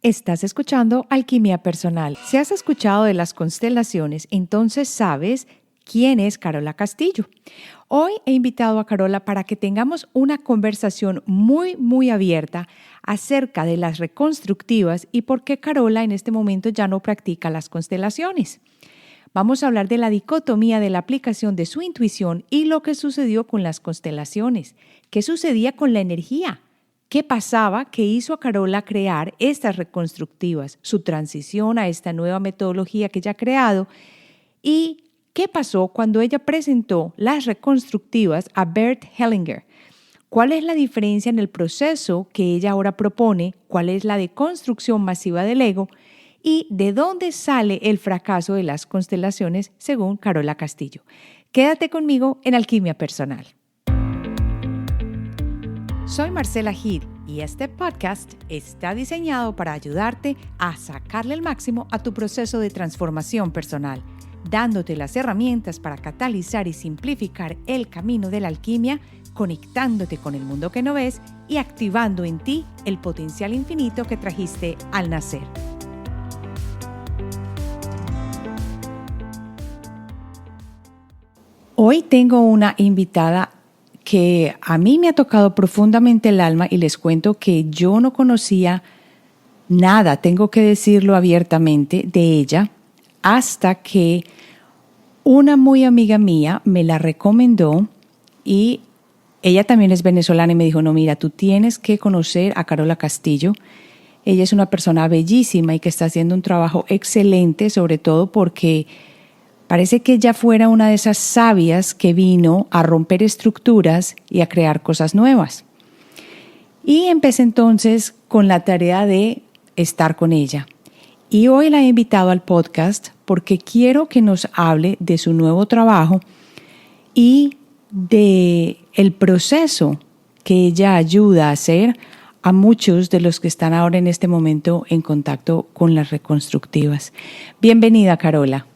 Estás escuchando Alquimia Personal. Si has escuchado de las constelaciones, entonces sabes quién es Carola Castillo. Hoy he invitado a Carola para que tengamos una conversación muy abierta acerca de las reconstructivas y por qué Carola en este momento ya no practica las constelaciones. Vamos a hablar de la dicotomía de la aplicación de su intuición y lo que sucedió con las constelaciones. ¿Qué sucedía con la energía? ¿Qué pasaba que hizo a Carola crear estas reconstructivas? Su transición a esta nueva metodología que ella ha creado. ¿Y qué pasó cuando ella presentó las reconstructivas a Bert Hellinger? ¿Cuál es la diferencia en el proceso que ella ahora propone? ¿Cuál es la deconstrucción masiva del ego? ¿Y de dónde sale el fracaso de las constelaciones según Carola Castillo? Quédate conmigo en Alquimia Personal. Soy Marcela Gid y este podcast está diseñado para ayudarte a sacarle el máximo a tu proceso de transformación personal, dándote las herramientas para catalizar y simplificar el camino de la alquimia, conectándote con el mundo que no ves y activando en ti el potencial infinito que trajiste al nacer. Hoy tengo una invitada que a mí me ha tocado profundamente el alma y les cuento que yo no conocía nada, tengo que decirlo abiertamente, de ella, hasta que una muy amiga mía me la recomendó y ella también es venezolana y me dijo, no, mira, tú tienes que conocer a Carola Castillo. Ella es una persona bellísima y que está haciendo un trabajo excelente, sobre todo porque parece que ella fuera una de esas sabias que vino a romper estructuras y a crear cosas nuevas. Y empecé entonces con la tarea de estar con ella. Y hoy la he invitado al podcast porque quiero que nos hable de su nuevo trabajo y de el proceso que ella ayuda a hacer a muchos de los que están ahora en este momento en contacto con las reconstructivas. Bienvenida, Carola.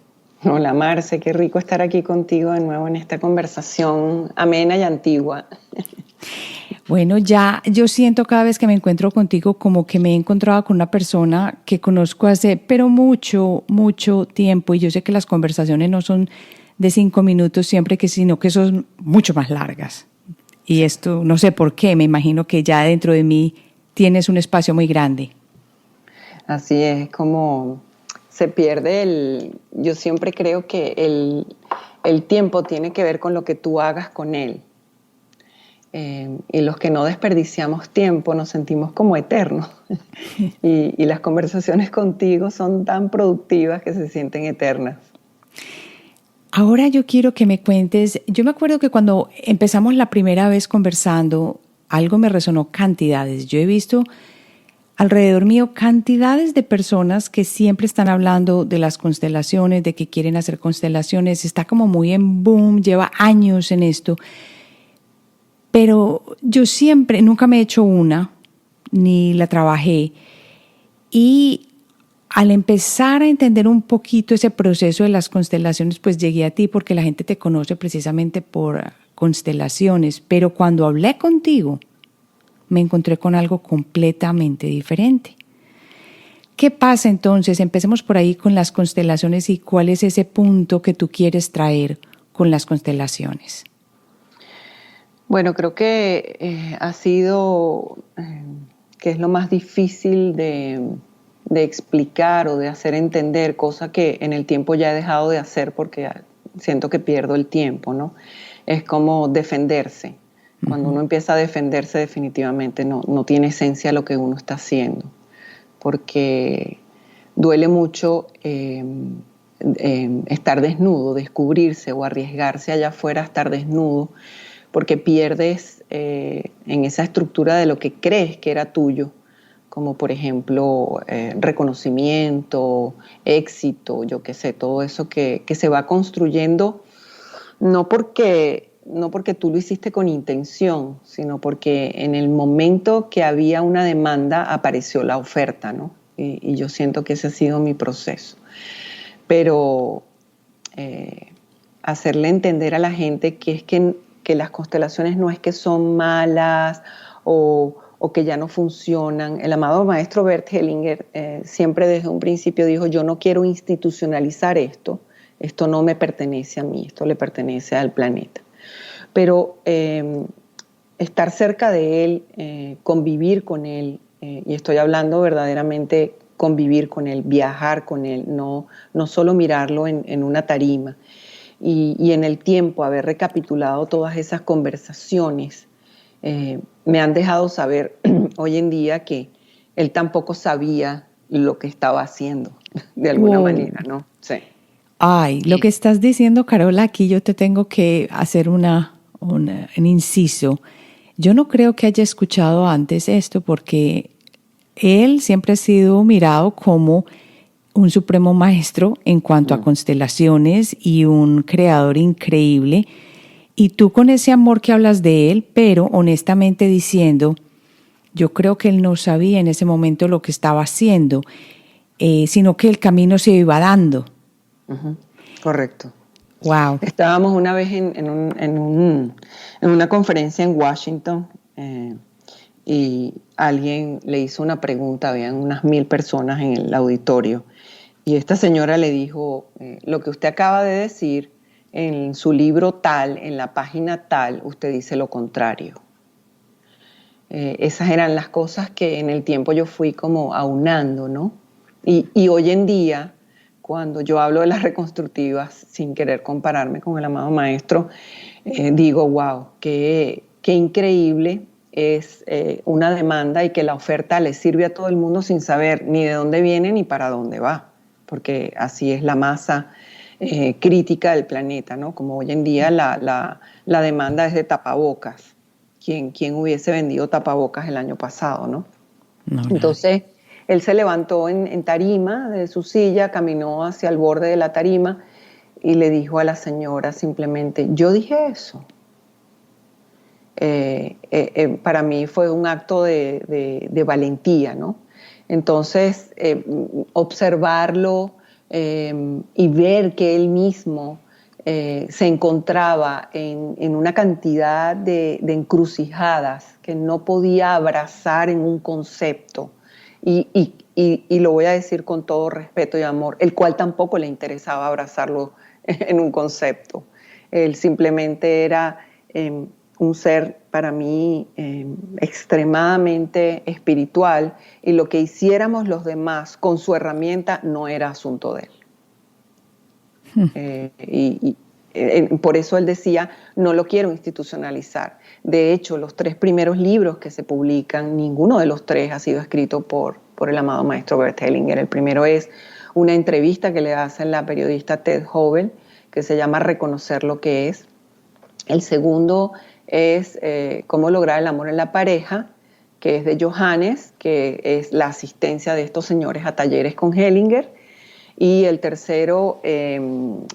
Hola Marce, qué rico estar aquí contigo de nuevo en esta conversación amena y antigua. Bueno, ya yo siento cada vez que me encuentro contigo como que me he encontrado con una persona que conozco hace pero mucho tiempo y yo sé que las conversaciones no son de 5 minutos siempre sino que son mucho más largas. Y esto no sé por qué, me imagino que ya dentro de mí tienes un espacio muy grande. Así es, como se pierde yo siempre creo que el tiempo tiene que ver con lo que tú hagas con él. Y los que no desperdiciamos tiempo nos sentimos como eternos. y las conversaciones contigo son tan productivas que se sienten eternas. Ahora yo quiero que me cuentes, yo me acuerdo que cuando empezamos la primera vez conversando, algo me resonó cantidades. Yo he visto alrededor mío cantidades de personas que siempre están hablando de las constelaciones, de que quieren hacer constelaciones, está como muy en boom, lleva años en esto. Pero yo nunca me he hecho una, ni la trabajé. Y al empezar a entender un poquito ese proceso de las constelaciones, pues llegué a ti porque la gente te conoce precisamente por constelaciones. Pero cuando hablé contigo, me encontré con algo completamente diferente. ¿Qué pasa entonces? Empecemos por ahí con las constelaciones y cuál es ese punto que tú quieres traer con las constelaciones. Bueno, creo que ha sido, que es lo más difícil de explicar o de hacer entender, cosa que en el tiempo ya he dejado de hacer porque siento que pierdo el tiempo, ¿no? Es como defenderse. Cuando uno empieza a defenderse, definitivamente no tiene esencia lo que uno está haciendo, porque duele mucho estar desnudo, descubrirse o arriesgarse allá afuera a estar desnudo, porque pierdes en esa estructura de lo que crees que era tuyo, como por ejemplo reconocimiento, éxito, yo qué sé, todo eso que se va construyendo no porque tú lo hiciste con intención, sino porque en el momento que había una demanda apareció la oferta, ¿no? Y yo siento que ese ha sido mi proceso. Pero hacerle entender a la gente que es que las constelaciones no es que son malas o o que ya no funcionan. El amado maestro Bert Hellinger siempre desde un principio dijo, yo no quiero institucionalizar esto no me pertenece a mí, esto le pertenece al planeta. Pero estar cerca de él, convivir con él, y estoy hablando verdaderamente convivir con él, viajar con él, no solo mirarlo en una tarima, y en el tiempo haber recapitulado todas esas conversaciones, me han dejado saber hoy en día que él tampoco sabía lo que estaba haciendo, de alguna Wow. manera, ¿no? Sí. Ay, lo que estás diciendo, Carola, aquí yo te tengo que hacer un inciso. Yo no creo que haya escuchado antes esto porque él siempre ha sido mirado como un supremo maestro en cuanto a constelaciones y un creador increíble. Y tú con ese amor que hablas de él, pero honestamente diciendo, yo creo que él no sabía en ese momento lo que estaba haciendo, sino que el camino se iba dando. Correcto. Wow. Estábamos una vez en una conferencia en Washington y alguien le hizo una pregunta, habían unas 1000 personas en el auditorio, y esta señora le dijo, lo que usted acaba de decir, en su libro tal, en la página tal, usted dice lo contrario. Esas eran las cosas que en el tiempo yo fui como aunando, ¿no? Y hoy en día, cuando yo hablo de las reconstructivas, sin querer compararme con el amado maestro, digo, wow, qué increíble es una demanda y que la oferta le sirve a todo el mundo sin saber ni de dónde viene ni para dónde va, porque así es la masa crítica del planeta, ¿no? Como hoy en día la demanda es de tapabocas. ¿Quién hubiese vendido tapabocas el año pasado, no? No, nadie. Entonces, él se levantó en tarima de su silla, caminó hacia el borde de la tarima y le dijo a la señora simplemente, yo dije eso. Para mí fue un acto de valentía, ¿no? Entonces, observarlo y ver que él mismo se encontraba en una cantidad de encrucijadas que no podía abrazar en un concepto, y lo voy a decir con todo respeto y amor, el cual tampoco le interesaba abrazarlo en un concepto. Él simplemente era un ser para mí extremadamente espiritual, y lo que hiciéramos los demás con su herramienta no era asunto de él. Por eso él decía, no lo quiero institucionalizar. De hecho, los 3 primeros libros que se publican, ninguno de los 3 ha sido escrito por el amado maestro Bert Hellinger. El primero es una entrevista que le hace la periodista Ted Hobel, que se llama Reconocer lo que es. El segundo es Cómo lograr el amor en la pareja, que es de Johannes, que es la asistencia de estos señores a talleres con Hellinger. Y el tercero, de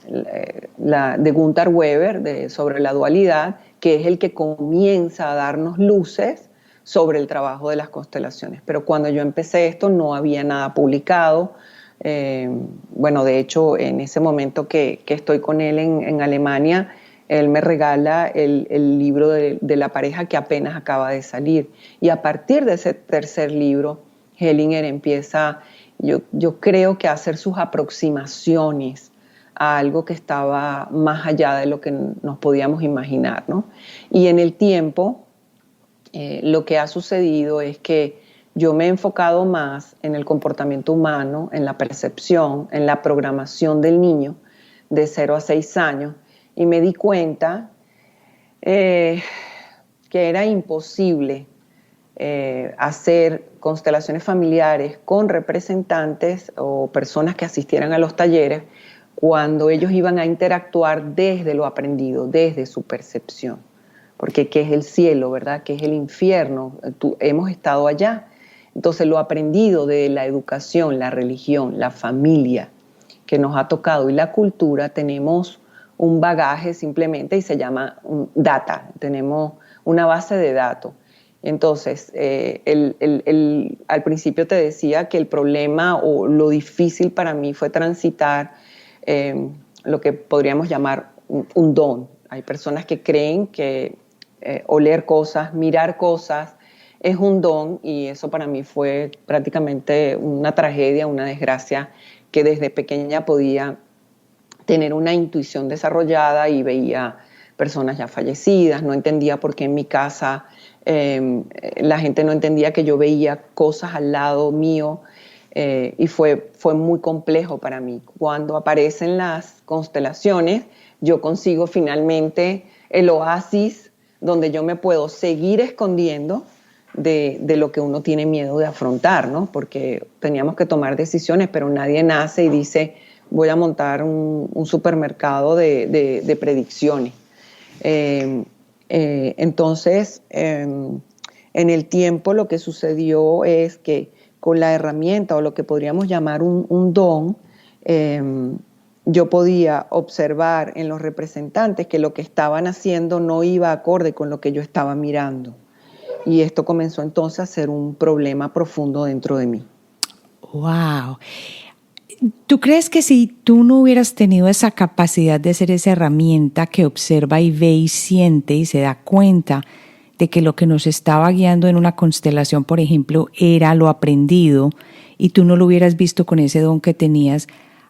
Gunther Weber, sobre la dualidad, que es el que comienza a darnos luces sobre el trabajo de las constelaciones. Pero cuando yo empecé esto no había nada publicado. Bueno, de hecho, en ese momento que estoy con él en Alemania, él me regala el libro de la pareja que apenas acaba de salir. Y a partir de ese tercer libro, Hellinger empieza, yo creo que a hacer sus aproximaciones a algo que estaba más allá de lo que nos podíamos imaginar, ¿no? Y en el tiempo, lo que ha sucedido es que yo me he enfocado más en el comportamiento humano, en la percepción, en la programación del niño de 0 a 6 años, y me di cuenta que era imposible hacer constelaciones familiares con representantes o personas que asistieran a los talleres cuando ellos iban a interactuar desde lo aprendido, desde su percepción. Porque ¿qué es el cielo, verdad? ¿Qué es el infierno? Hemos estado allá. Entonces lo aprendido de la educación, la religión, la familia que nos ha tocado y la cultura, tenemos un bagaje simplemente y se llama data, tenemos una base de datos. Entonces, al principio te decía que el problema o lo difícil para mí fue transitar lo que podríamos llamar un don. Hay personas que creen que oler cosas, mirar cosas, es un don y eso para mí fue prácticamente una tragedia, una desgracia, que desde pequeña podía tener una intuición desarrollada y veía personas ya fallecidas, no entendía por qué en mi casa la gente no entendía que yo veía cosas al lado mío y fue muy complejo para mí. Cuando aparecen las constelaciones, yo consigo finalmente el oasis donde yo me puedo seguir escondiendo de lo que uno tiene miedo de afrontar, ¿no? Porque teníamos que tomar decisiones, pero nadie nace y dice, voy a montar un supermercado de predicciones. Entonces, en el tiempo lo que sucedió es que con la herramienta o lo que podríamos llamar un don, yo podía observar en los representantes que lo que estaban haciendo no iba acorde con lo que yo estaba mirando. Y esto comenzó entonces a ser un problema profundo dentro de mí. Wow. ¿Tú crees que si tú no hubieras tenido esa capacidad de ser esa herramienta que observa y ve y siente y se da cuenta de que lo que nos estaba guiando en una constelación, por ejemplo, era lo aprendido y tú no lo hubieras visto con ese don que tenías,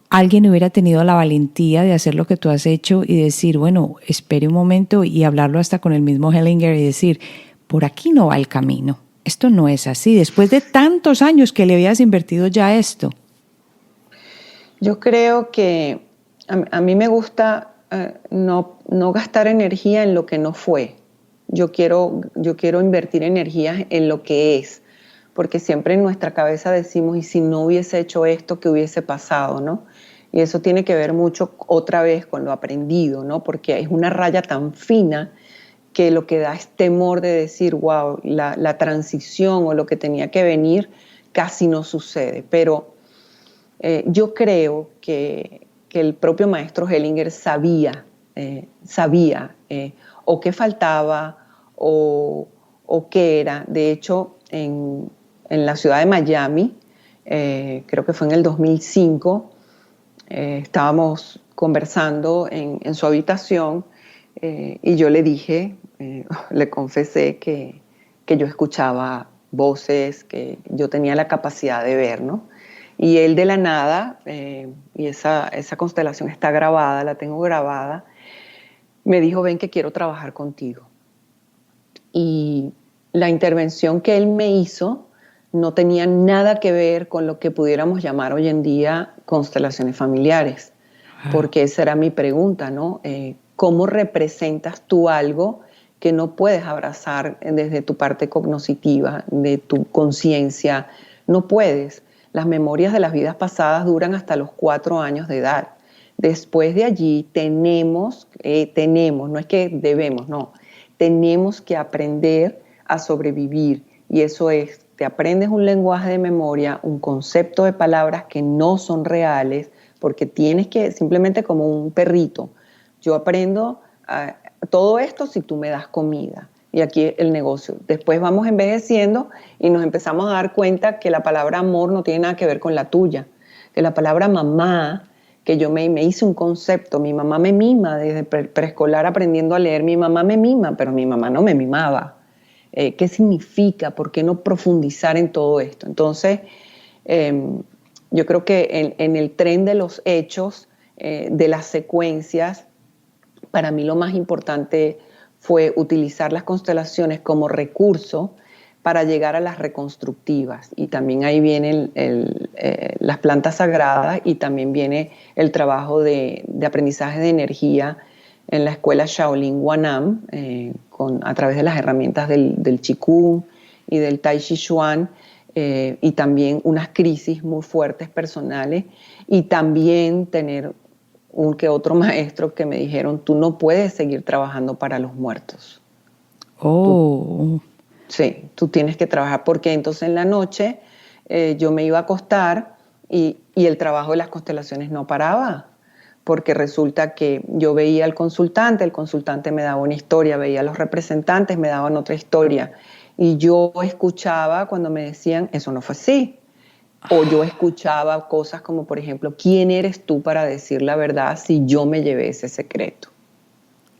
alguien hubiera tenido la valentía de hacer lo que tú has hecho y decir, bueno, espere un momento y hablarlo hasta con el mismo Hellinger y decir, por aquí no va el camino, esto no es así, después de tantos años que le habías invertido ya esto? Yo creo que a mí me gusta no gastar energía en lo que no fue. Yo quiero invertir energía en lo que es, porque siempre en nuestra cabeza decimos, y si no hubiese hecho esto, ¿qué hubiese pasado, no? Y eso tiene que ver mucho otra vez con lo aprendido, ¿no? Porque es una raya tan fina que lo que da es temor de decir, wow, la transición o lo que tenía que venir casi no sucede. Pero yo creo que el propio maestro Hellinger sabía o qué faltaba o qué era. De hecho, en la ciudad de Miami, creo que fue en el 2005, estábamos conversando en su habitación y yo le dije, le confesé que yo escuchaba voces, que yo tenía la capacidad de ver, ¿no? Y él de la nada, y esa constelación está grabada, la tengo grabada, me dijo, ven que quiero trabajar contigo. Y la intervención que él me hizo no tenía nada que ver con lo que pudiéramos llamar hoy en día constelaciones familiares, porque esa era mi pregunta, ¿no? ¿Cómo representas tú algo que no puedes abrazar desde tu parte cognitiva, de tu conciencia? No puedes. Las memorias de las vidas pasadas duran hasta los 4 años de edad. Después de allí tenemos, no es que debemos, no, tenemos que aprender a sobrevivir. Y eso es, te aprendes un lenguaje de memoria, un concepto de palabras que no son reales, porque tienes que, simplemente como un perrito, yo aprendo todo esto si tú me das comida. Y aquí el negocio. Después vamos envejeciendo y nos empezamos a dar cuenta que la palabra amor no tiene nada que ver con la tuya. Que la palabra mamá, que yo me hice un concepto, mi mamá me mima desde preescolar aprendiendo a leer, mi mamá me mima, pero mi mamá no me mimaba. ¿Qué significa? ¿Por qué no profundizar en todo esto? Entonces, yo creo que en el tren de los hechos, de las secuencias, para mí lo más importante fue utilizar las constelaciones como recurso para llegar a las reconstructivas. Y también ahí vienen las plantas sagradas y también viene el trabajo de aprendizaje de energía en la escuela Shaolin Wanam, a través de las herramientas del Qigong y del Tai Chi Chuan, y también unas crisis muy fuertes personales, y también tener un que otro maestro que me dijeron, tú no puedes seguir trabajando para los muertos. Oh. Tú tienes que trabajar, porque entonces en la noche yo me iba a acostar y el trabajo de las constelaciones no paraba, porque resulta que yo veía al consultante, el consultante me daba una historia, veía a los representantes, me daban otra historia, y yo escuchaba cuando me decían, eso no fue así. O yo escuchaba cosas como, por ejemplo, ¿quién eres tú para decir la verdad si yo me llevé ese secreto?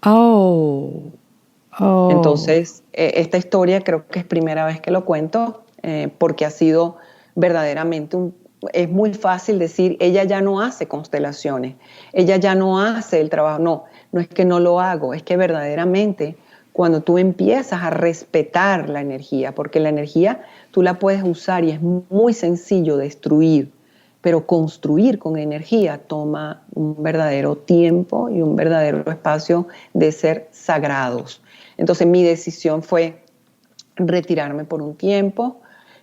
Oh, Oh, Entonces, esta historia creo que es primera vez que lo cuento, porque ha sido verdaderamente es muy fácil decir, ella ya no hace constelaciones, ella ya no hace el trabajo. No, no es que no lo hago, es que verdaderamente cuando tú empiezas a respetar la energía, porque la energía tú la puedes usar y es muy sencillo destruir, pero construir con energía toma un verdadero tiempo y un verdadero espacio de ser sagrados. Entonces mi decisión fue retirarme por un tiempo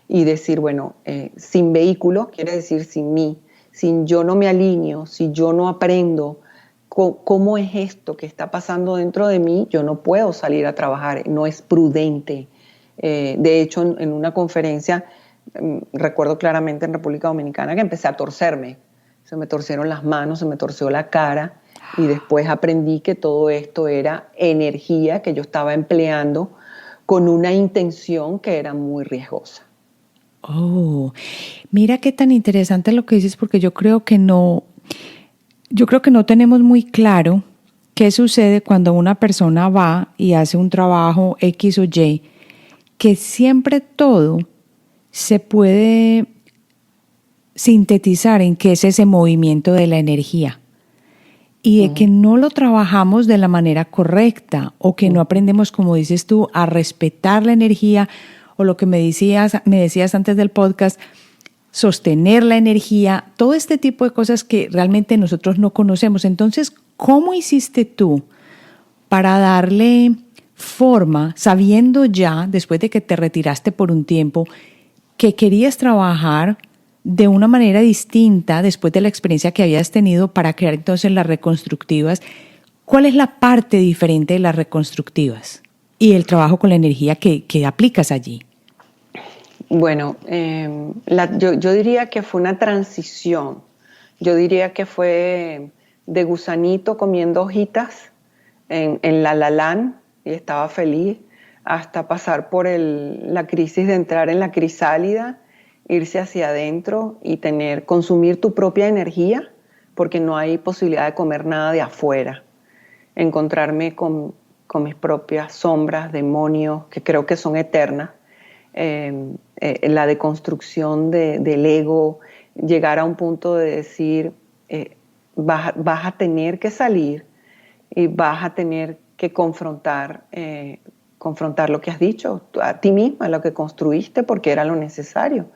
y decir, bueno, sin vehículo, quiere decir sin mí, sin yo no me alineo, si yo no aprendo cómo es esto que está pasando dentro de mí, yo no puedo salir a trabajar, no es prudente. De hecho, en una conferencia, recuerdo claramente en República Dominicana que empecé a torcerme, se me torcieron las manos, se me torció la cara y después aprendí que todo esto era energía que yo estaba empleando con una intención que era muy riesgosa. oh, mira qué tan interesante lo que dices, porque yo creo que no tenemos muy claro qué sucede cuando una persona va y hace un trabajo X o Y, que siempre todo se puede sintetizar en qué es ese movimiento de la energía y de que no lo trabajamos de la manera correcta o que no aprendemos, como dices tú, a respetar la energía o lo que me decías antes del podcast, sostener la energía, todo este tipo de cosas que realmente nosotros no conocemos. Entonces, ¿cómo hiciste tú para darle forma, sabiendo ya, después de que te retiraste por un tiempo, que querías trabajar de una manera distinta después de la experiencia que habías tenido para crear entonces las reconstructivas? ¿Cuál es la parte diferente de las reconstructivas y el trabajo con la energía que aplicas allí? Bueno, yo diría que fue una transición. Yo diría que fue de gusanito comiendo hojitas en La La Land y estaba feliz, hasta pasar por la crisis de entrar en la crisálida, irse hacia adentro y consumir tu propia energía, porque no hay posibilidad de comer nada de afuera. Encontrarme con mis propias sombras, demonios, que creo que son eternas, la deconstrucción del ego, llegar a un punto de decir, vas a tener que salir y vas a tener que confrontar lo que has dicho a ti misma, lo que construiste, porque era lo necesario.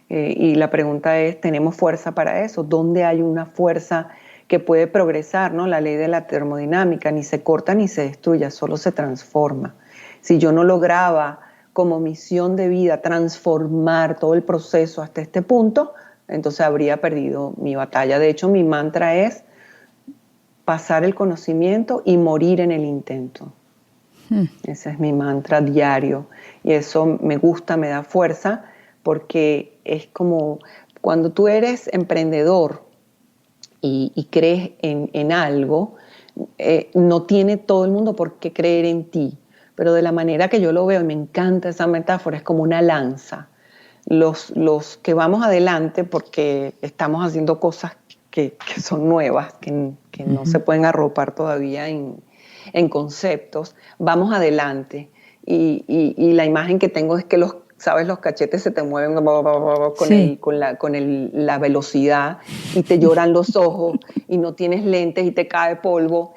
Y la pregunta es, ¿tenemos fuerza para eso? ¿Dónde hay una fuerza que puede progresar, ¿no? La ley de la termodinámica, ni se corta ni se destruye, solo se transforma. Si yo no lograba como misión de vida transformar todo el proceso hasta este punto, entonces habría perdido mi batalla. De hecho, mi mantra es pasar el conocimiento y morir en el intento. Ese es mi mantra diario y eso me gusta, me da fuerza, porque es como cuando tú eres emprendedor y crees en algo, no tiene todo el mundo por qué creer en ti, pero de la manera que yo lo veo, y me encanta esa metáfora, es como una lanza. Los que vamos adelante porque estamos haciendo cosas que son nuevas, que no se pueden arropar todavía en conceptos, vamos adelante. Y la imagen que tengo es que ¿sabes? Los cachetes se te mueven Sí. con la velocidad y te lloran los ojos y no tienes lentes y te cae polvo.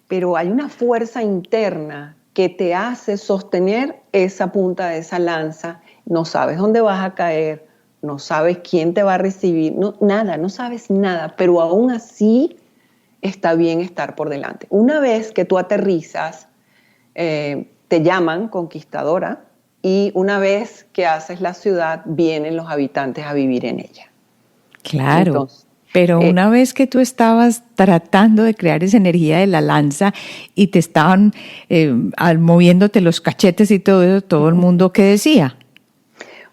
Pero hay una fuerza interna que te hace sostener esa punta de esa lanza. No sabes dónde vas a caer, no sabes quién te va a recibir, no, nada, no sabes nada, pero aún así está bien estar por delante. Una vez que tú aterrizas, te llaman conquistadora, y una vez que haces la ciudad, vienen los habitantes a vivir en ella. Claro, Entonces, pero una vez que tú estabas tratando de crear esa energía de la lanza y te estaban moviéndote los cachetes y todo eso, todo el mundo, ¿qué decía?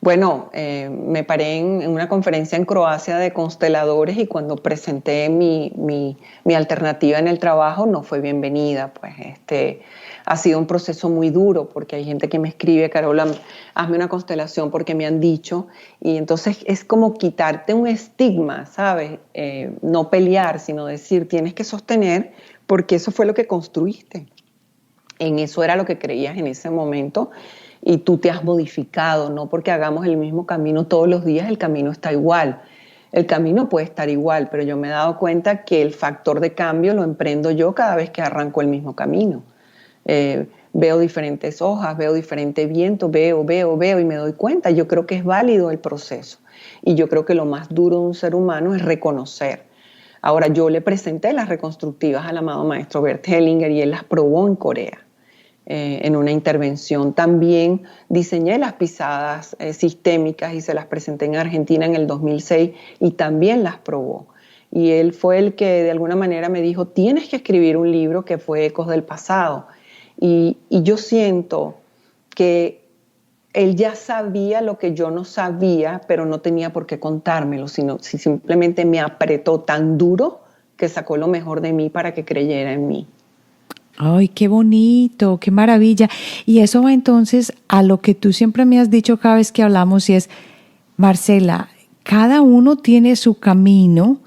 bueno, me paré en una conferencia en Croacia de consteladores, y cuando presenté mi alternativa en el trabajo no fue bienvenida. Pues ha sido un proceso muy duro, porque hay gente que me escribe: Carola, hazme una constelación porque me han dicho, y entonces es como quitarte un estigma, ¿sabes? No pelear, sino decir, tienes que sostener porque eso fue lo que construiste. en eso era lo que creías en ese momento y tú te has modificado, no porque hagamos el mismo camino todos los días, el camino está igual. El camino puede estar igual, pero yo me he dado cuenta que el factor de cambio lo emprendo yo cada vez que arranco el mismo camino. Veo diferentes hojas, veo diferente viento, veo y me doy cuenta. Yo creo que es válido el proceso. Y yo creo que lo más duro de un ser humano es reconocer. Ahora, yo le presenté las reconstructivas al amado maestro Bert Hellinger y él las probó en Corea. En una intervención también diseñé las pisadas sistémicas y se las presenté en Argentina en el 2006 y también las probó. Y él fue el que de alguna manera me dijo, tienes que escribir un libro, que fue Ecos del Pasado. Y yo siento que él ya sabía lo que yo no sabía, pero no tenía por qué contármelo, sino simplemente me apretó tan duro que sacó lo mejor de mí para que creyera en mí. Ay, qué bonito, qué maravilla. Y eso va entonces a lo que tú siempre me has dicho cada vez que hablamos y es, Marcela, cada uno tiene su camino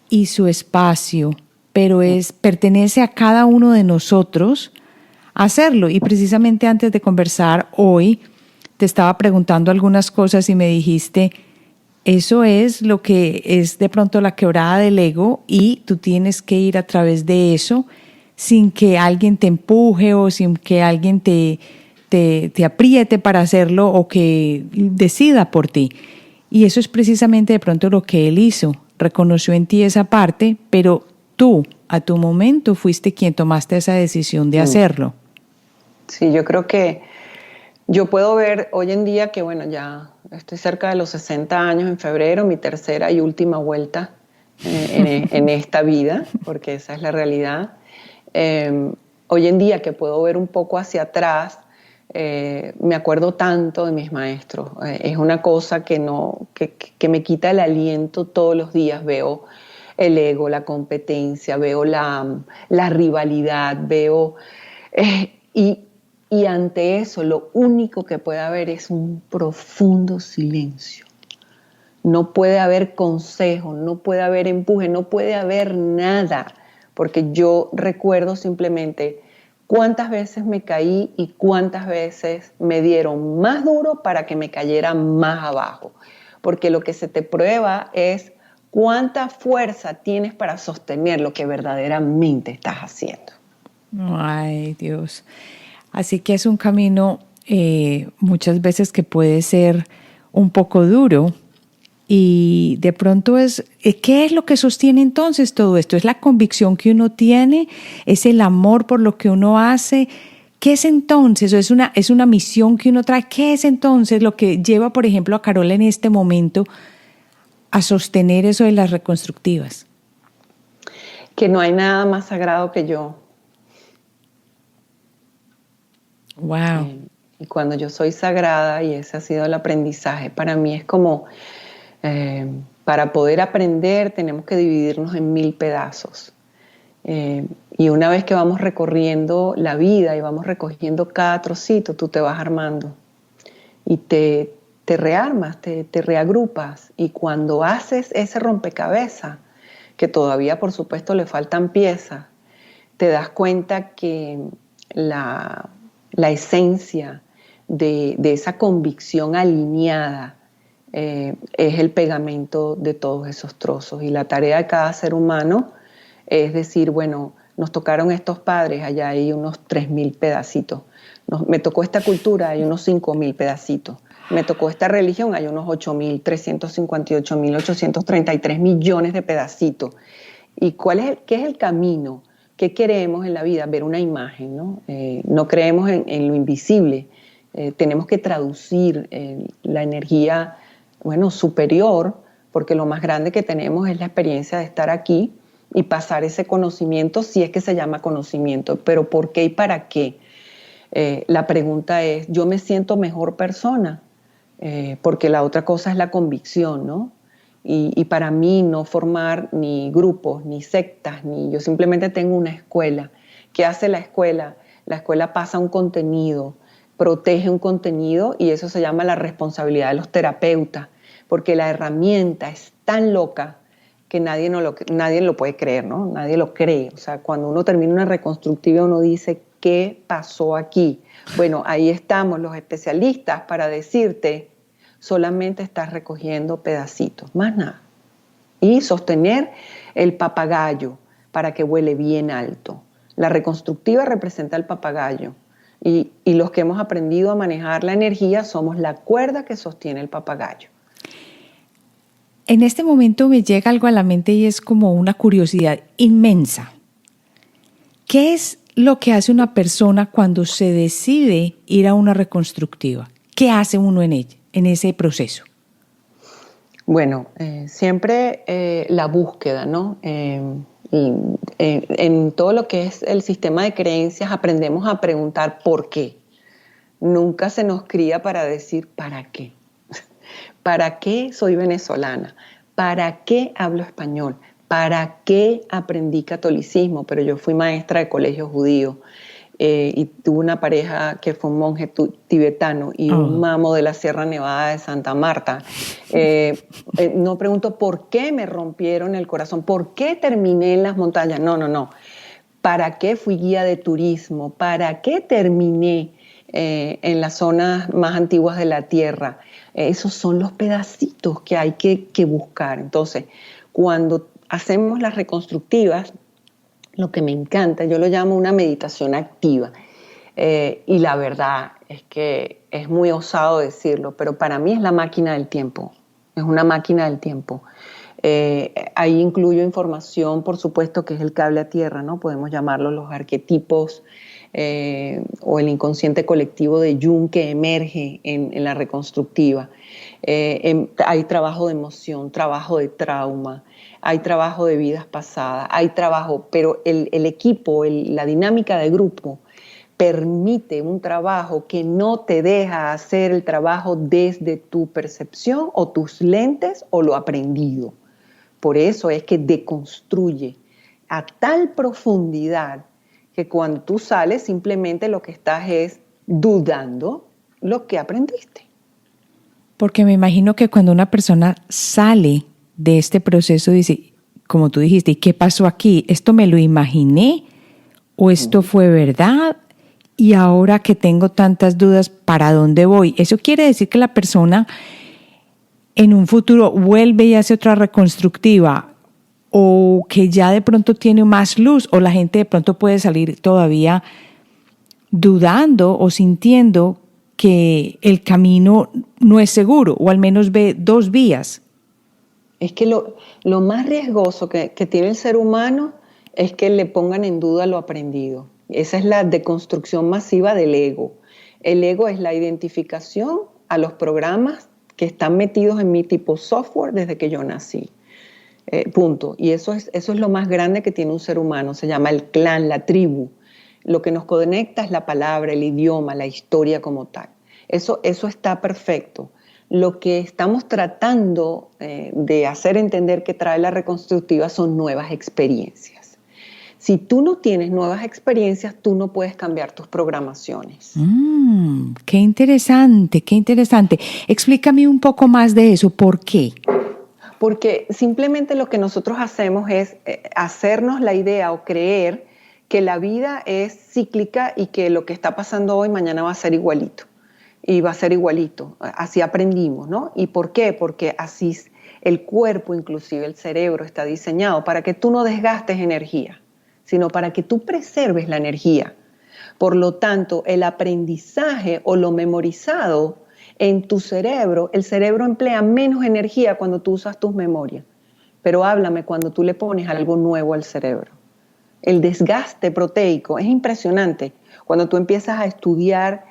y su espacio, pero pertenece a cada uno de nosotros hacerlo. Y precisamente antes de conversar hoy, te estaba preguntando algunas cosas y me dijiste, eso es lo que es de pronto la quebrada del ego y tú tienes que ir a través de eso sin que alguien te empuje o sin que alguien te apriete para hacerlo o que decida por ti. Y eso es precisamente de pronto lo que él hizo. Reconoció en ti esa parte, pero tú, a tu momento, fuiste quien tomaste esa decisión de hacerlo. Sí, yo creo que yo puedo ver hoy en día que, bueno, ya estoy cerca de los 60 años en febrero, mi tercera y última vuelta en esta vida, porque esa es la realidad. Hoy en día que puedo ver un poco hacia atrás, me acuerdo tanto de mis maestros. Es una cosa que me quita el aliento todos los días. Veo el ego, la competencia, veo la rivalidad, veo... y ante eso lo único que puede haber es un profundo silencio. No puede haber consejo, no puede haber empuje, no puede haber nada, porque yo recuerdo simplemente cuántas veces me caí y cuántas veces me dieron más duro para que me cayera más abajo, porque lo que se te prueba es cuánta fuerza tienes para sostener lo que verdaderamente estás haciendo. Ay, Dios. Así que es un camino muchas veces que puede ser un poco duro y de pronto ¿qué es lo que sostiene entonces todo esto? ¿Es la convicción que uno tiene? ¿Es el amor por lo que uno hace? ¿Qué es entonces? ¿Es una misión que uno trae? ¿Qué es entonces lo que lleva, por ejemplo, a Carola en este momento a sostener eso de las reconstructivas? Que no hay nada más sagrado que yo. Wow. Y cuando yo soy sagrada, y ese ha sido el aprendizaje, para mí es como, para poder aprender tenemos que dividirnos en 1000 pedazos. Y una vez que vamos recorriendo la vida y vamos recogiendo cada trocito, tú te vas armando y te rearmas, te reagrupas. Y cuando haces ese rompecabezas, que todavía por supuesto le faltan piezas, te das cuenta que la esencia de esa convicción alineada es el pegamento de todos esos trozos. Y la tarea de cada ser humano es decir, bueno, nos tocaron estos padres, allá hay unos 3000 pedacitos. Me tocó esta cultura, hay unos 5000 pedacitos. Me tocó esta religión, hay unos 8.358.833 millones de pedacitos. ¿Y qué es el camino? ¿Qué queremos en la vida? Ver una imagen, ¿no? No creemos en lo invisible. Tenemos que traducir la energía, bueno, superior, porque lo más grande que tenemos es la experiencia de estar aquí y pasar ese conocimiento, si es que se llama conocimiento. Pero ¿por qué y para qué? La pregunta es, ¿yo me siento mejor persona? Porque la otra cosa es la convicción, ¿no? Y para mí no formar ni grupos, ni sectas, yo simplemente tengo una escuela. ¿Qué hace la escuela? La escuela pasa un contenido, protege un contenido y eso se llama la responsabilidad de los terapeutas, porque la herramienta es tan loca que nadie lo puede creer, ¿no? Nadie lo cree. O sea, cuando uno termina una reconstructiva uno dice, qué pasó aquí. Bueno, ahí estamos los especialistas para decirte, solamente estás recogiendo pedacitos, más nada. Y sostener el papagayo para que vuele bien alto. La reconstructiva representa el papagayo y los que hemos aprendido a manejar la energía somos la cuerda que sostiene el papagayo. En este momento me llega algo a la mente y es como una curiosidad inmensa. ¿Qué es lo que hace una persona cuando se decide ir a una reconstructiva? ¿Qué hace uno en ella, en ese proceso? Bueno, siempre la búsqueda, ¿no? En todo lo que es el sistema de creencias aprendemos a preguntar ¿por qué? Nunca se nos cría para decir ¿para qué? ¿Para qué soy venezolana? ¿Para qué hablo español? ¿Para qué aprendí catolicismo? Pero yo fui maestra de colegio judío y tuve una pareja que fue un monje tibetano y un mamo de la Sierra Nevada de Santa Marta. No pregunto por qué me rompieron el corazón, por qué terminé en las montañas. No. ¿Para qué fui guía de turismo? ¿Para qué terminé en las zonas más antiguas de la Tierra? Esos son los pedacitos que hay que buscar. Entonces, cuando hacemos las reconstructivas, lo que me encanta, yo lo llamo una meditación activa. Y la verdad es que es muy osado decirlo, pero para mí es la máquina del tiempo. Es una máquina del tiempo. Ahí incluyo información, por supuesto, que es el cable a tierra, ¿no? Podemos llamarlo los arquetipos o el inconsciente colectivo de Jung que emerge en la reconstructiva. Hay trabajo de emoción, trabajo de trauma, hay trabajo de vidas pasadas, hay trabajo, pero el equipo, la dinámica de grupo permite un trabajo que no te deja hacer el trabajo desde tu percepción o tus lentes o lo aprendido. Por eso es que deconstruye a tal profundidad que cuando tú sales simplemente lo que estás es dudando lo que aprendiste. Porque me imagino que cuando una persona sale de este proceso dice, como tú dijiste, ¿y qué pasó aquí? ¿Esto me lo imaginé o esto fue verdad? Y ahora que tengo tantas dudas, ¿para dónde voy? Eso quiere decir que la persona en un futuro vuelve y hace otra reconstructiva o que ya de pronto tiene más luz o la gente de pronto puede salir todavía dudando o sintiendo que el camino no es seguro o al menos ve dos vías. Es que lo más riesgoso que tiene el ser humano es que le pongan en duda lo aprendido. Esa es la deconstrucción masiva del ego. El ego es la identificación a los programas que están metidos en mi tipo software desde que yo nací. Punto. Y eso es lo más grande que tiene un ser humano. Se llama el clan, la tribu. Lo que nos conecta es la palabra, el idioma, la historia como tal. Eso está perfecto. Lo que estamos tratando de hacer entender que trae la reconstructiva son nuevas experiencias. Si tú no tienes nuevas experiencias, tú no puedes cambiar tus programaciones. Qué interesante, qué interesante. Explícame un poco más de eso. ¿Por qué? Porque simplemente lo que nosotros hacemos es hacernos la idea o creer que la vida es cíclica y que lo que está pasando hoy mañana va a ser igualito. Y va a ser igualito. Así aprendimos, ¿no? ¿Y por qué? Porque así el cuerpo, inclusive el cerebro, está diseñado para que tú no desgastes energía, sino para que tú preserves la energía. Por lo tanto, el aprendizaje o lo memorizado en tu cerebro, el cerebro emplea menos energía cuando tú usas tus memorias. Pero háblame cuando tú le pones algo nuevo al cerebro. El desgaste proteico es impresionante. Cuando tú empiezas a estudiar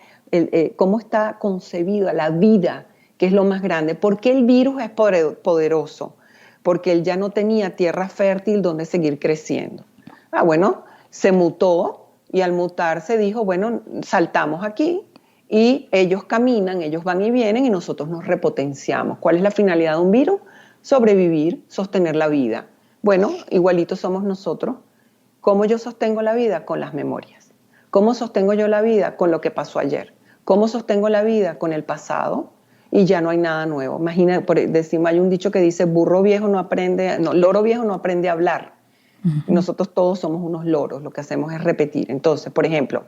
cómo está concebida la vida, que es lo más grande. ¿Por qué el virus es poderoso? Porque él ya no tenía tierra fértil donde seguir creciendo. Bueno, se mutó y al mutarse dijo, bueno, saltamos aquí y ellos caminan, ellos van y vienen y nosotros nos repotenciamos. ¿Cuál es la finalidad de un virus? Sobrevivir, sostener la vida. Bueno, igualitos somos nosotros. ¿Cómo yo sostengo la vida? Con las memorias. ¿Cómo sostengo yo la vida? Con lo que pasó ayer. ¿Cómo sostengo la vida? Con el pasado y ya no hay nada nuevo. Imagina, hay un dicho que dice, loro viejo no aprende a hablar. Uh-huh. Nosotros todos somos unos loros, lo que hacemos es repetir. Entonces, por ejemplo,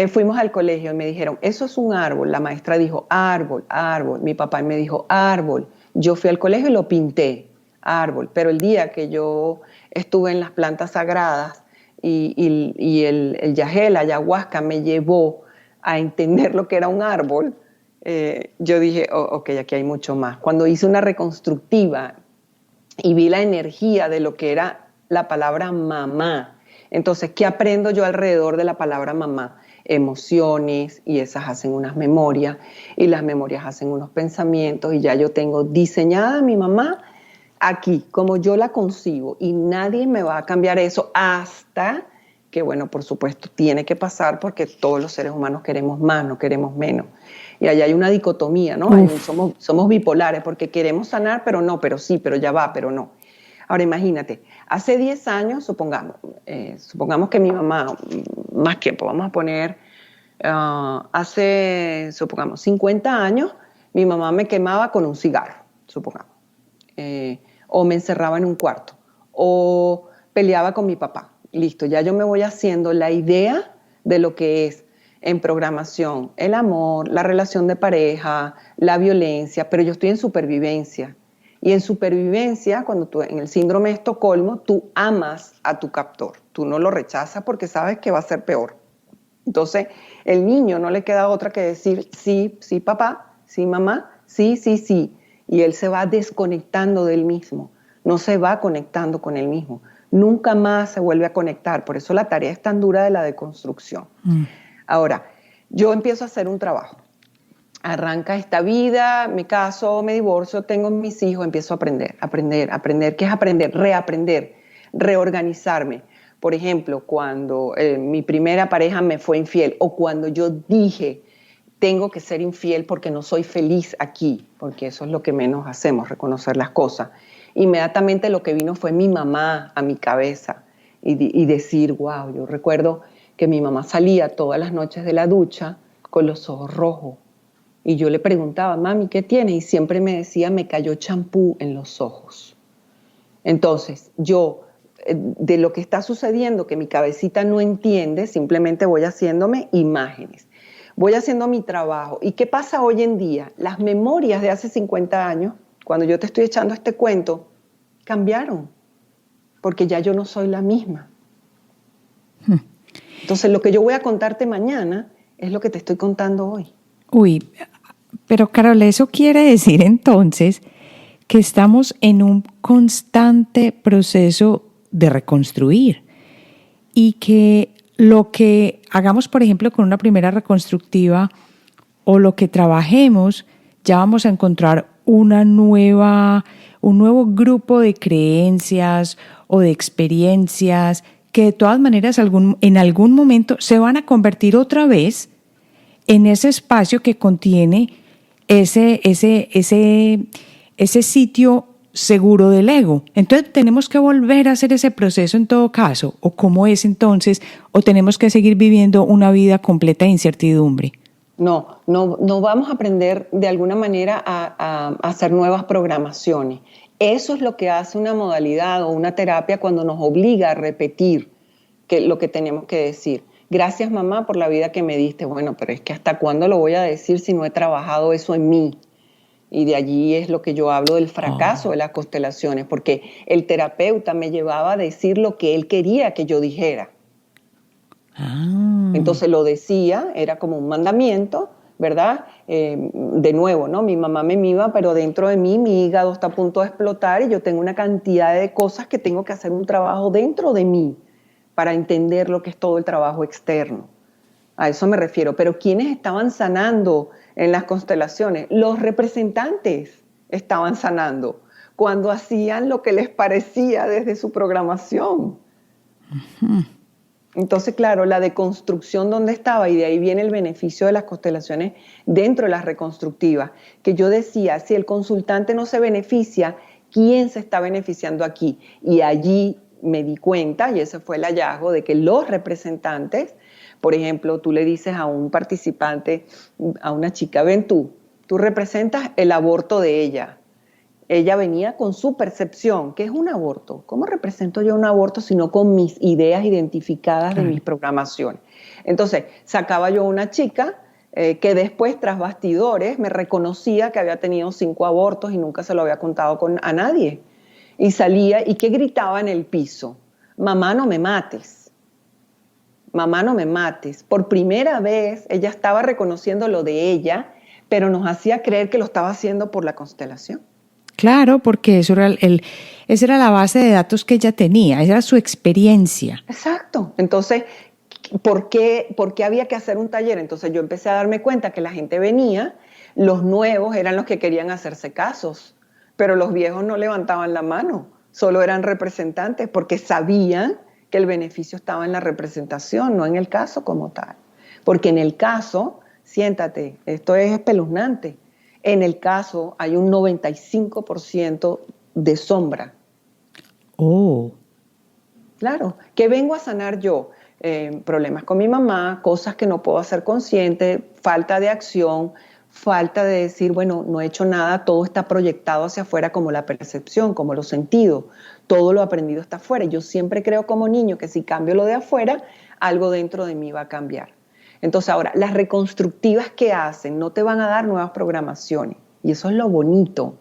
Fuimos al colegio y me dijeron, eso es un árbol. La maestra dijo, árbol, árbol. Mi papá me dijo, árbol. Yo fui al colegio y lo pinté, árbol. Pero el día que yo estuve en las plantas sagradas y el yagé, la ayahuasca, me llevó a entender lo que era un árbol, yo dije, oh, ok, aquí hay mucho más. Cuando hice una reconstructiva y vi la energía de lo que era la palabra mamá, entonces, ¿qué aprendo yo alrededor de la palabra mamá? Emociones, y esas hacen unas memorias, y las memorias hacen unos pensamientos, y ya yo tengo diseñada a mi mamá aquí, como yo la concibo, y nadie me va a cambiar eso hasta que, bueno, por supuesto, tiene que pasar porque todos los seres humanos queremos más, no queremos menos. Y allá hay una dicotomía, ¿no? Somos bipolares porque queremos sanar, pero no, pero sí, pero ya va, pero no. Ahora imagínate, hace 10 años, supongamos que mi mamá, más tiempo, vamos a poner, hace, supongamos, 50 años, mi mamá me quemaba con un cigarro, supongamos, o me encerraba en un cuarto, o peleaba con mi papá. Listo, ya yo me voy haciendo la idea de lo que es en programación el amor, la relación de pareja, la violencia, pero yo estoy en supervivencia. Y en supervivencia, cuando tú en el síndrome de Estocolmo, tú amas a tu captor, tú no lo rechazas porque sabes que va a ser peor. Entonces, el niño no le queda otra que decir sí, sí papá, sí mamá, sí, sí, sí. Y él se va desconectando del mismo, no se va conectando con él mismo. Nunca más se vuelve a conectar, por eso la tarea es tan dura de la deconstrucción. Ahora, yo empiezo a hacer un trabajo. Arranca esta vida, me caso, me divorcio, tengo mis hijos, empiezo a aprender. ¿Qué es aprender? Reaprender, reorganizarme. Por ejemplo, cuando mi primera pareja me fue infiel o cuando yo dije, tengo que ser infiel porque no soy feliz aquí, porque eso es lo que menos hacemos, reconocer las cosas. Inmediatamente lo que vino fue mi mamá a mi cabeza y decir, wow, yo recuerdo que mi mamá salía todas las noches de la ducha con los ojos rojos. Y yo le preguntaba, mami, ¿qué tienes? Y siempre me decía, me cayó champú en los ojos. Entonces, yo, de lo que está sucediendo, que mi cabecita no entiende, simplemente voy haciéndome imágenes. Voy haciendo mi trabajo. ¿Y qué pasa hoy en día? Las memorias de hace 50 años, cuando yo te estoy echando este cuento, cambiaron. Porque ya yo no soy la misma. Entonces, lo que yo voy a contarte mañana es lo que te estoy contando hoy. Uy, pero Carol, eso quiere decir entonces que estamos en un constante proceso de reconstruir y que lo que hagamos, por ejemplo, con una primera reconstructiva o lo que trabajemos, ya vamos a encontrar un nuevo grupo de creencias o de experiencias que de todas maneras en algún momento se van a convertir otra vez en ese espacio que contiene ese sitio seguro del ego. Entonces, ¿tenemos que volver a hacer ese proceso en todo caso? ¿O cómo es entonces? ¿O tenemos que seguir viviendo una vida completa de incertidumbre? No vamos a aprender de alguna manera a hacer nuevas programaciones. Eso es lo que hace una modalidad o una terapia cuando nos obliga a repetir lo que tenemos que decir. Gracias, mamá, por la vida que me diste. Bueno, pero es que ¿hasta cuándo lo voy a decir si no he trabajado eso en mí? Y de allí es lo que yo hablo del fracaso de las constelaciones, porque el terapeuta me llevaba a decir lo que él quería que yo dijera. Entonces lo decía, era como un mandamiento, ¿verdad? De nuevo, ¿no? Mi mamá me mima, pero dentro de mí mi hígado está a punto de explotar y yo tengo una cantidad de cosas que tengo que hacer un trabajo dentro de mí para entender lo que es todo el trabajo externo. A eso me refiero. Pero ¿quiénes estaban sanando en las constelaciones? Los representantes estaban sanando cuando hacían lo que les parecía desde su programación. Uh-huh. Entonces, claro, la deconstrucción donde estaba, y de ahí viene el beneficio de las constelaciones dentro de las reconstructivas, que yo decía, si el consultante no se beneficia, ¿quién se está beneficiando aquí? Y allí me di cuenta, y ese fue el hallazgo, de que los representantes, por ejemplo, tú le dices a un participante, a una chica, ven tú representas el aborto de ella. Ella venía con su percepción. ¿Qué es un aborto? ¿Cómo represento yo un aborto si no con mis ideas identificadas de mis programaciones? Entonces, sacaba yo una chica que después, tras bastidores, me reconocía que había tenido 5 abortos y nunca se lo había contado a nadie. Y salía y que gritaba en el piso: mamá, no me mates. Mamá, no me mates. Por primera vez ella estaba reconociendo lo de ella, pero nos hacía creer que lo estaba haciendo por la constelación. Claro, porque esa era la base de datos que ella tenía, esa era su experiencia. Exacto. Entonces, ¿por qué había que hacer un taller? Entonces yo empecé a darme cuenta que la gente venía, los nuevos eran los que querían hacerse casos, pero los viejos no levantaban la mano, solo eran representantes porque sabían que el beneficio estaba en la representación, no en el caso como tal. Porque en el caso, siéntate, esto es espeluznante, en el caso hay un 95% de sombra. Oh. Claro, ¿qué vengo a sanar yo? Problemas con mi mamá, cosas que no puedo hacer consciente, falta de acción, falta de decir, bueno, no he hecho nada, todo está proyectado hacia afuera como la percepción, como los sentidos, todo lo aprendido está afuera. Yo siempre creo como niño que si cambio lo de afuera, algo dentro de mí va a cambiar. Entonces ahora, las reconstructivas que hacen no te van a dar nuevas programaciones, y eso es lo bonito.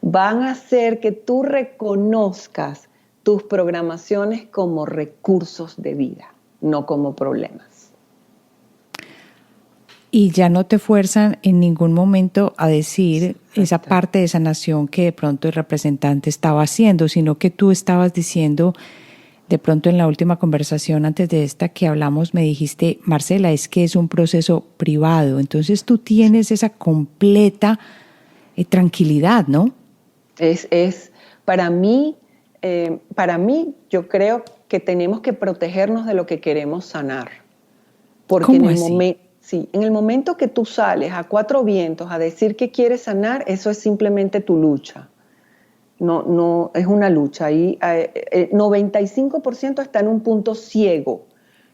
Van a hacer que tú reconozcas tus programaciones como recursos de vida, no como problemas. Y ya no te fuerzan en ningún momento a decir esa parte de sanación que de pronto el representante estaba haciendo, sino que tú estabas diciendo, de pronto en la última conversación antes de esta que hablamos, me dijiste, Marcela, es que es un proceso privado. Entonces tú tienes esa completa tranquilidad, ¿no? Para mí, yo creo que tenemos que protegernos de lo que queremos sanar. Porque ¿Cómo así? En el momento que tú sales a 4 vientos a decir que quieres sanar, eso es simplemente tu lucha. No es una lucha. Ahí, el 95% está en un punto ciego.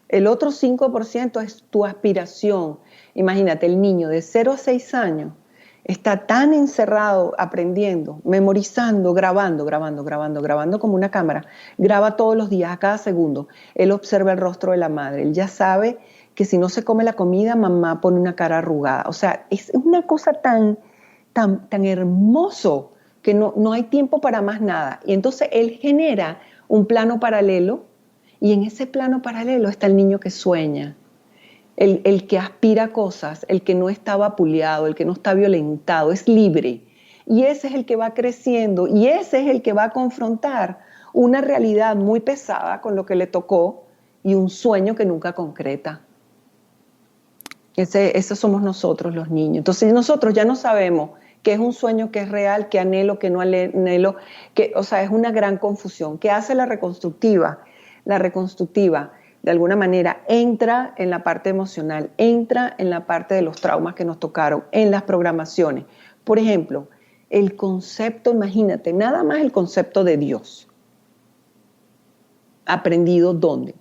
El otro 5% es tu aspiración. Imagínate, el niño de 0 a 6 años está tan encerrado aprendiendo, memorizando, grabando como una cámara. Graba todos los días, a cada segundo. Él observa el rostro de la madre. Él ya sabe que si no se come la comida, mamá pone una cara arrugada. O sea, es una cosa tan hermoso que no hay tiempo para más nada. Y entonces él genera un plano paralelo, y en ese plano paralelo está el niño que sueña, el que aspira a cosas, el que no está vapuleado, el que no está violentado, es libre. Y ese es el que va creciendo, y ese es el que va a confrontar una realidad muy pesada con lo que le tocó y un sueño que nunca concreta. Esos somos nosotros, los niños. Entonces nosotros ya no sabemos qué es un sueño, qué es real, qué anhelo, qué no anhelo, o sea, es una gran confusión. ¿Qué hace la reconstructiva? La reconstructiva, de alguna manera, entra en la parte emocional, entra en la parte de los traumas que nos tocaron, en las programaciones. Por ejemplo, el concepto, imagínate, nada más el concepto de Dios. ¿Aprendido dónde?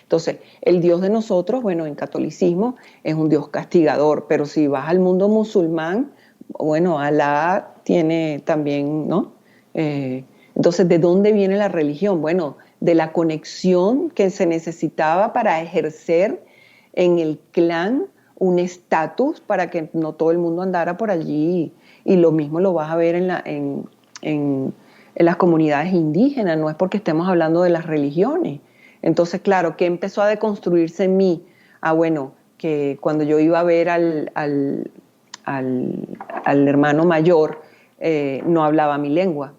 Entonces, el Dios de nosotros, bueno, en catolicismo es un Dios castigador, pero si vas al mundo musulmán, bueno, Alá tiene también, ¿no? Entonces, ¿de dónde viene la religión? Bueno, de la conexión que se necesitaba para ejercer en el clan un estatus para que no todo el mundo andara por allí. Y lo mismo lo vas a ver en las comunidades indígenas, no es porque estemos hablando de las religiones. Entonces, claro, ¿qué empezó a deconstruirse en mí? Bueno, que cuando yo iba a ver al hermano mayor, no hablaba mi lengua.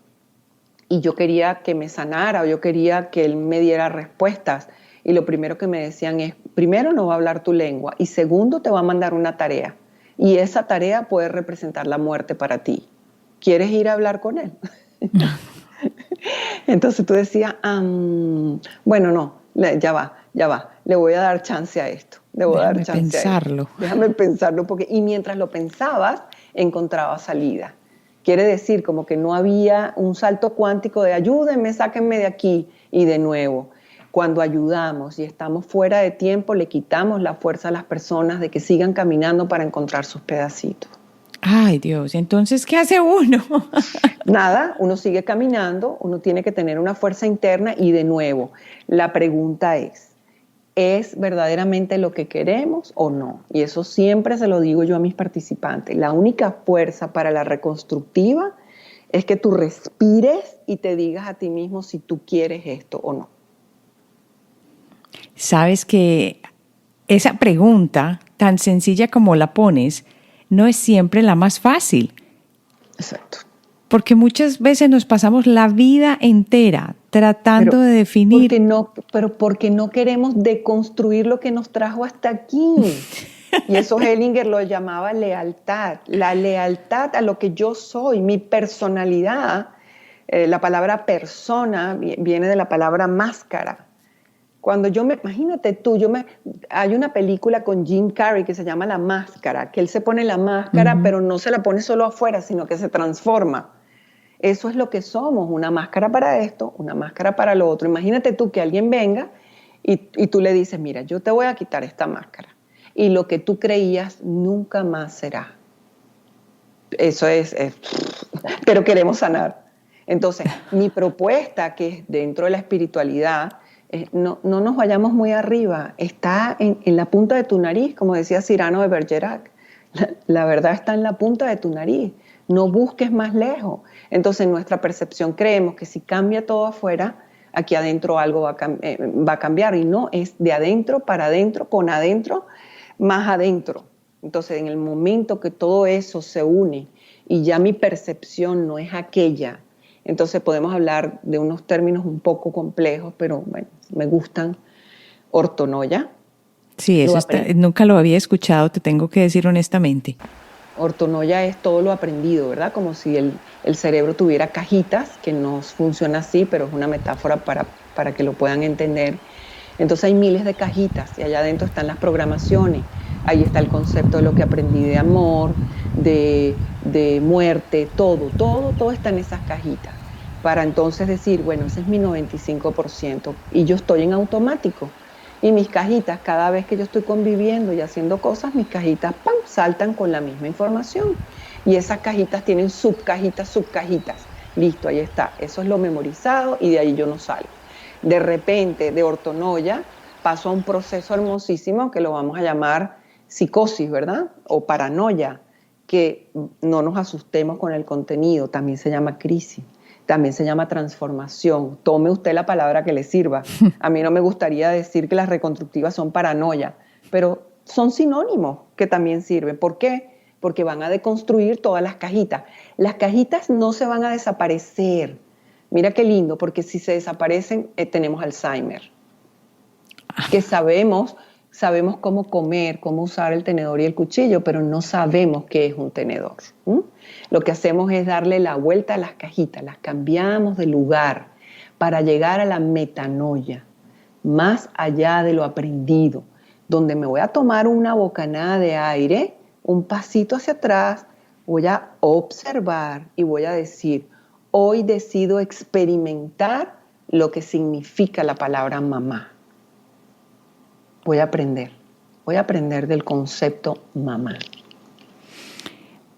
Y yo quería que me sanara, o yo quería que él me diera respuestas. Y lo primero que me decían es, primero, no va a hablar tu lengua, y segundo, te va a mandar una tarea. Y esa tarea puede representar la muerte para ti. ¿Quieres ir a hablar con él? Entonces tú decías, bueno, no, ya va, le voy a dar chance a esto, le voy a dar chance a esto. Déjame pensarlo, y mientras lo pensabas, encontraba salida. Quiere decir como que no había un salto cuántico de ayúdenme, sáquenme de aquí, y de nuevo. Cuando ayudamos y estamos fuera de tiempo, le quitamos la fuerza a las personas de que sigan caminando para encontrar sus pedacitos. Ay, Dios, entonces, ¿qué hace uno? Nada, uno sigue caminando, uno tiene que tener una fuerza interna y de nuevo, la pregunta ¿es verdaderamente lo que queremos o no? Y eso siempre se lo digo yo a mis participantes. La única fuerza para la reconstructiva es que tú respires y te digas a ti mismo si tú quieres esto o no. Sabes que esa pregunta, tan sencilla como la pones, no es siempre la más fácil. Exacto. Porque muchas veces nos pasamos la vida entera tratando de definir. Porque no queremos deconstruir lo que nos trajo hasta aquí. Y eso Hellinger lo llamaba lealtad. La lealtad a lo que yo soy, mi personalidad. La palabra persona viene de la palabra máscara. Imagínate tú, hay una película con Jim Carrey que se llama La Máscara, que él se pone la máscara, pero no se la pone solo afuera, sino que se transforma. Eso es lo que somos, una máscara para esto, una máscara para lo otro. Imagínate tú que alguien venga y tú le dices, mira, yo te voy a quitar esta máscara y lo que tú creías nunca más será. Eso pero queremos sanar. Entonces, mi propuesta, que es dentro de la espiritualidad, no nos vayamos muy arriba, está en la punta de tu nariz, como decía Cyrano de Bergerac. La verdad está en la punta de tu nariz, no busques más lejos. Entonces, en nuestra percepción creemos que si cambia todo afuera, aquí adentro algo va a cambiar, y no, es de adentro para adentro, con adentro, más adentro. Entonces, en el momento que todo eso se une y ya mi percepción no es aquella, entonces podemos hablar de unos términos un poco complejos, pero bueno, me gustan. Ortonoia. Sí, nunca lo había escuchado, te tengo que decir honestamente. Ortonoia es todo lo aprendido, ¿verdad? Como si el cerebro tuviera cajitas, que no funciona así, pero es una metáfora para que lo puedan entender. Entonces hay miles de cajitas y allá adentro están las programaciones. Ahí está el concepto de lo que aprendí de amor, de muerte, todo está en esas cajitas. Para entonces decir, bueno, ese es mi 95% y yo estoy en automático. Y mis cajitas, cada vez que yo estoy conviviendo y haciendo cosas, mis cajitas, ¡pam!, saltan con la misma información. Y esas cajitas tienen subcajitas. Listo, ahí está. Eso es lo memorizado y de ahí yo no salgo. De repente, de ortonoia, paso a un proceso hermosísimo que lo vamos a llamar psicosis, ¿verdad? O paranoia, que no nos asustemos con el contenido, también se llama crisis. También se llama transformación. Tome usted la palabra que le sirva. A mí no me gustaría decir que las reconstructivas son paranoia, pero son sinónimos que también sirven. ¿Por qué? Porque van a deconstruir todas las cajitas. Las cajitas no se van a desaparecer. Mira qué lindo, porque si se desaparecen, tenemos Alzheimer. Que sabemos cómo comer, cómo usar el tenedor y el cuchillo, pero no sabemos qué es un tenedor. Lo que hacemos es darle la vuelta a las cajitas, las cambiamos de lugar para llegar a la metanoia, más allá de lo aprendido, donde me voy a tomar una bocanada de aire, un pasito hacia atrás, voy a observar y voy a decir, hoy decido experimentar lo que significa la palabra mamá. Voy a aprender del concepto mamá.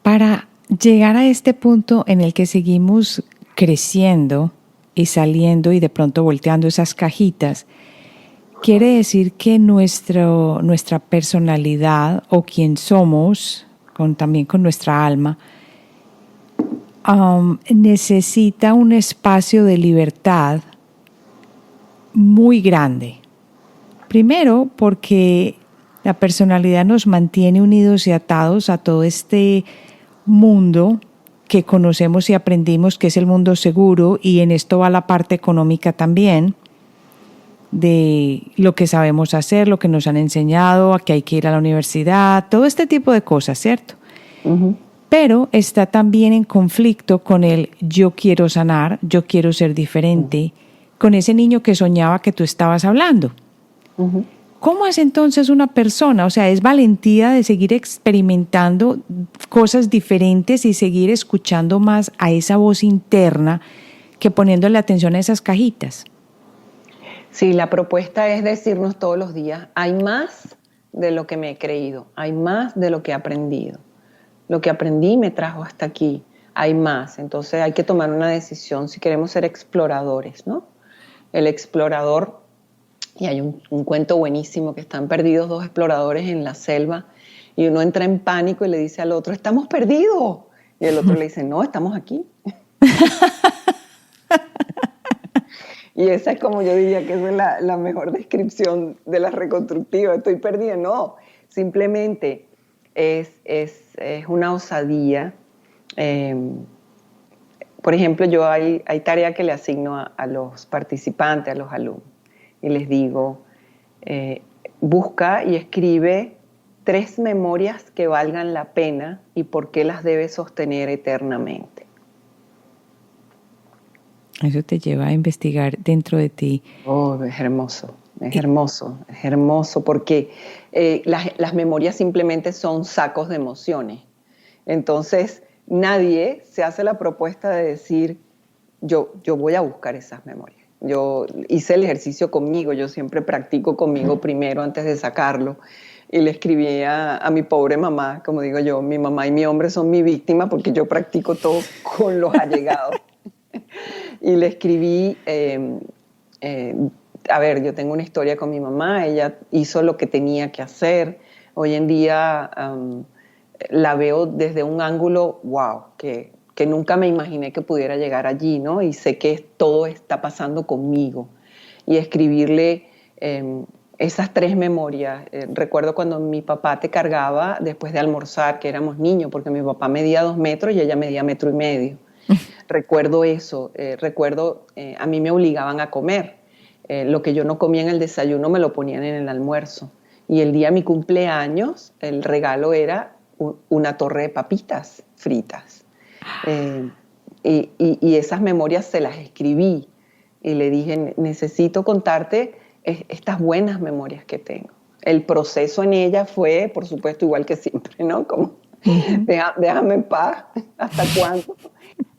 Para llegar a este punto en el que seguimos creciendo y saliendo y de pronto volteando esas cajitas, quiere decir que nuestra personalidad o quien somos, también con nuestra alma, necesita un espacio de libertad muy grande. Primero, porque la personalidad nos mantiene unidos y atados a todo este mundo que conocemos y aprendimos, que es el mundo seguro, y en esto va la parte económica también, de lo que sabemos hacer, lo que nos han enseñado, a que hay que ir a la universidad, todo este tipo de cosas, ¿cierto? Uh-huh. Pero está también en conflicto con el yo quiero sanar, yo quiero ser diferente, con ese niño que soñaba que tú estabas hablando. Uh-huh. ¿Cómo hace entonces una persona? O sea, es valentía de seguir experimentando cosas diferentes y seguir escuchando más a esa voz interna que poniéndole atención a esas cajitas. Sí, la propuesta es decirnos todos los días, hay más de lo que me he creído, hay más de lo que he aprendido. lo que aprendí me trajo hasta aquí, hay más. Entonces hay que tomar una decisión si queremos ser exploradores, ¿no? El explorador, y hay un cuento buenísimo que están perdidos dos exploradores en la selva y uno entra en pánico y le dice al otro, estamos perdidos. Y el otro le dice, no, estamos aquí. Y esa es como yo diría que esa es la mejor descripción de la reconstructiva. Estoy perdida, no. Simplemente es una osadía. Por ejemplo, yo hay tarea que le asigno a los participantes, a los alumnos, y les digo, busca y escribe 3 memorias que valgan la pena y por qué las debes sostener eternamente. Eso te lleva a investigar dentro de ti. Oh, es hermoso, es hermoso, es hermoso porque las memorias simplemente son sacos de emociones. Entonces, nadie se hace la propuesta de decir, yo voy a buscar esas memorias. Yo hice el ejercicio conmigo, yo siempre practico conmigo primero antes de sacarlo. Y le escribí a mi pobre mamá, como digo yo, mi mamá y mi hombre son mi víctima porque yo practico todo con los allegados. Y le escribí, a ver, yo tengo una historia con mi mamá, ella hizo lo que tenía que hacer. Hoy en día la veo desde un ángulo, wow, que nunca me imaginé que pudiera llegar allí, ¿no? Y sé que todo está pasando conmigo. Y escribirle esas 3 memorias. Recuerdo cuando mi papá te cargaba después de almorzar, que éramos niños, porque mi papá medía 2 metros y ella medía 1,5 metros. Recuerdo eso, a mí me obligaban a comer. Lo que yo no comía en el desayuno me lo ponían en el almuerzo. Y el día de mi cumpleaños, el regalo era una torre de papitas fritas. Y esas memorias se las escribí y le dije, necesito contarte estas buenas memorias que tengo. El proceso en ella fue, por supuesto, igual que siempre, ¿no? Como, déjame en paz, ¿hasta cuándo?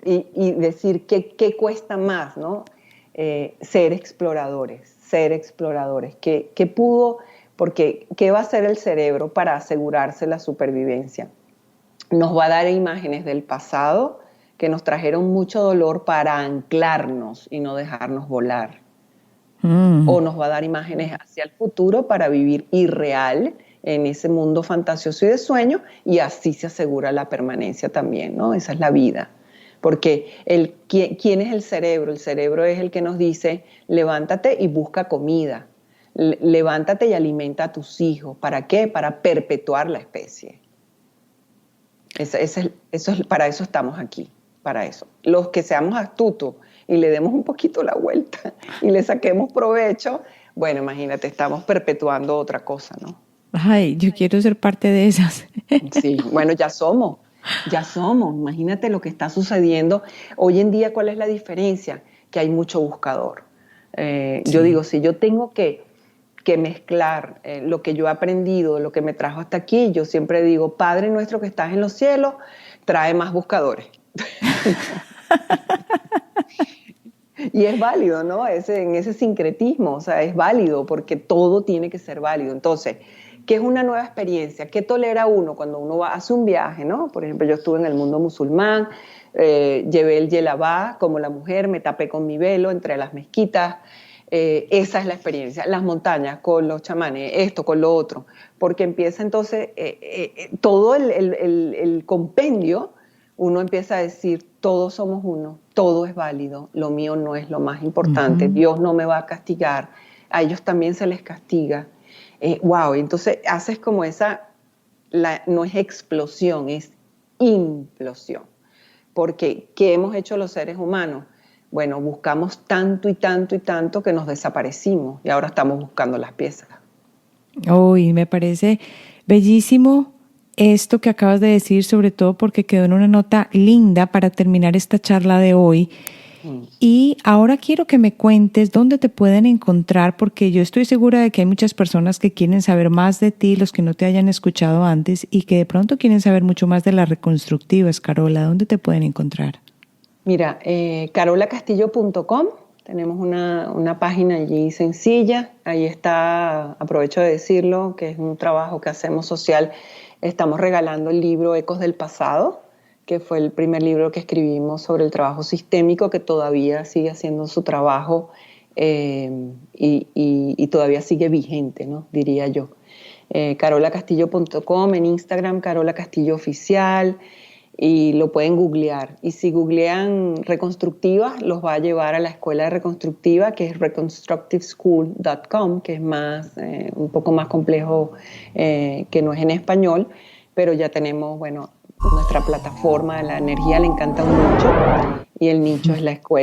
Y decir qué cuesta más, ¿no? Ser exploradores. ¿Qué pudo? Porque ¿qué va a hacer el cerebro para asegurarse la supervivencia? Nos va a dar imágenes del pasado que nos trajeron mucho dolor para anclarnos y no dejarnos volar. O nos va a dar imágenes hacia el futuro para vivir irreal en ese mundo fantasioso y de sueño, y así se asegura la permanencia también, ¿no? Esa es la vida. Porque ¿quién es el cerebro? El cerebro es el que nos dice, levántate y busca comida. Levántate y alimenta a tus hijos. ¿Para qué? Para perpetuar la especie. Para eso estamos aquí, para eso. Los que seamos astutos y le demos un poquito la vuelta y le saquemos provecho, bueno, imagínate, estamos perpetuando otra cosa, ¿no? Ay, yo quiero ser parte de esas. Sí, bueno, ya somos. Imagínate lo que está sucediendo. Hoy en día, ¿cuál es la diferencia? Que hay mucho buscador. Sí. Yo digo, si yo tengo que mezclar lo que yo he aprendido, lo que me trajo hasta aquí, yo siempre digo, Padre nuestro que estás en los cielos, trae más buscadores. Y es válido, ¿no? En ese sincretismo, o sea, es válido porque todo tiene que ser válido. Entonces, ¿qué es una nueva experiencia? ¿Qué tolera uno cuando uno hace un viaje, ¿no? Por ejemplo, yo estuve en el mundo musulmán, llevé el yelabá como la mujer, me tapé con mi velo entre las mezquitas. Esa es la experiencia. Las montañas con los chamanes, esto con lo otro. Porque empieza entonces todo el compendio, uno empieza a decir, todos somos uno, todo es válido, lo mío no es lo más importante, Dios no me va a castigar, a ellos también se les castiga. Wow, entonces haces como no es explosión, es implosión. Porque, ¿qué hemos hecho los seres humanos? Bueno, buscamos tanto y tanto y tanto que nos desaparecimos y ahora estamos buscando las piezas. Uy, me parece bellísimo esto que acabas de decir, sobre todo porque quedó en una nota linda para terminar esta charla de hoy. Y ahora quiero que me cuentes dónde te pueden encontrar, porque yo estoy segura de que hay muchas personas que quieren saber más de ti, los que no te hayan escuchado antes, y que de pronto quieren saber mucho más de las reconstructivas. Carola, ¿dónde te pueden encontrar? Mira, carolacastillo.com Tenemos una página allí sencilla, ahí está, aprovecho de decirlo, que es un trabajo que hacemos social. Estamos regalando el libro Ecos del Pasado, que fue el primer libro que escribimos sobre el trabajo sistémico, que todavía sigue haciendo su trabajo y todavía sigue vigente, ¿no? Diría yo. carolacastillo.com, en Instagram Carola Castillo Oficial, y lo pueden googlear. Y si googlean reconstructiva, los va a llevar a la escuela de reconstructiva, que es reconstructiveschool.com, que es un poco más complejo, que no es en español, pero ya tenemos, bueno, nuestra plataforma de la energía le encanta un nicho, y el nicho es la escuela.